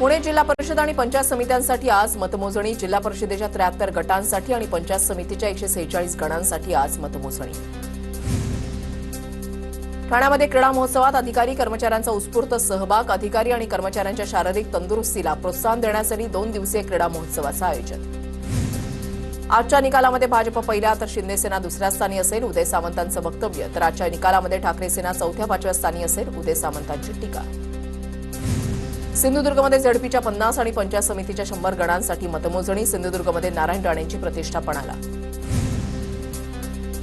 पुणे जिल्हा परिषद आणि पंचायत समित्यांसाठी आज मतमोजणी। जिल्हा परिषदेच्या 73 गटांसाठी आणि पंचायत समितीच्या 146 गणांसाठी आज मतमोजणी। ठाण्यामध्ये क्रीडा महोत्सवात अधिकारी कर्मचाऱ्यांचा उत्स्फूर्त सहभाग। अधिकारी आणि कर्मचाऱ्यांच्या शारीरिक तंदुरुस्तीला प्रोत्साहन देण्यासाठी 2 दिवसीय क्रीडा महोत्सवाचं आयोजन। आजच्या निकालामध्ये भाजप पहिल्या तर शिंदे सेना दुसऱ्या स्थानी असेल, उदय सामंतांचं वक्तव्य। तर आजच्या निकालामध्ये ठाकरे सेना चौथ्या 5व्या स्थानी असेल, उदय सामंतांची टीका। सिंधुदुर्गमध्ये झडपीच्या 50 आणि पंचायत समितीच्या 100 गणांसाठी मतमोजणी। सिंधुदुर्गमध्ये नारायण राणेंची प्रतिष्ठा पणाला।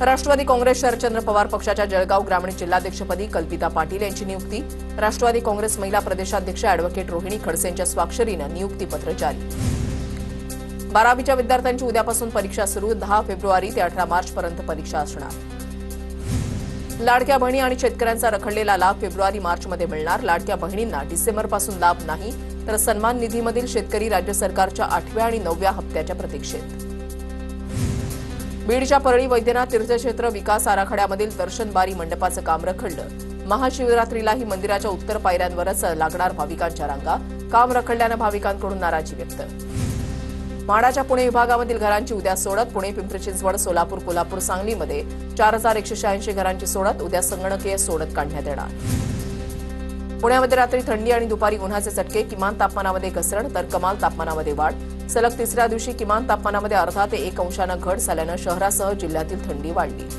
राष्ट्रवादी काँग्रेस शरदचंद्र पवार पक्षाच्या जळगाव ग्रामीण जिल्हाध्यक्षपदी कल्पिता पाटील यांची नियुक्ती। राष्ट्रवादी काँग्रेस महिला प्रदेशाध्यक्ष अॅडव्होकेट रोहिणी खडसेंच्या स्वाक्षरीनं नियुक्तीपत्र जारी। 12वीच्या विद्यार्थ्यांची उद्यापासून परीक्षा सुरू। 10 फेब्रुवारी ते 18 मार्चपर्यंत परीक्षा असणार। लाडक्या बहिणी आणि शेतकऱ्यांचा रखडलेला लाभ फेब्रुवारी-मार्चमध्ये मिळणार। लाडक्या बहिणींना डिसेंबरपासून लाभ नाही, तर सन्मान निधीमधील शेतकरी राज्य सरकारच्या 8व्या आणि 9व्या हप्त्याच्या प्रतीक्षेत। बीडच्या परळी वैद्यनाथ तीर्थक्षेत्र विकास आराखड्यामधील दर्शन बारी मंडपाचं काम रखडलं। महाशिवरात्रीलाही मंदिराच्या उत्तर पायऱ्यांवरच लागणार भाविकांच्या रांगा। काम रखडल्यानं भाविकांकडून नाराजी व्यक्त। म्हाडाच्या पुणे विभागामधील घरांची उद्या सोडत। पुणे, पिंपरी चिंचवड, सोलापूर, कोल्हापूर, सांगलीमध्ये 4186 घरांची सोडत। उद्या संगणकीय सोडत काढण्यात येणार। पुण्यामध्ये रात्री थंडी आणि दुपारी उन्हाचे चटके। किमान तापमानामध्ये घसरण तर कमाल तापमानामध्ये वाढ। सलग तिसऱ्या दिवशी किमान तापमानामध्ये अर्धा ते 1 अंशानं घट झाल्यानं शहरासह जिल्ह्यातील थंडी वाढली।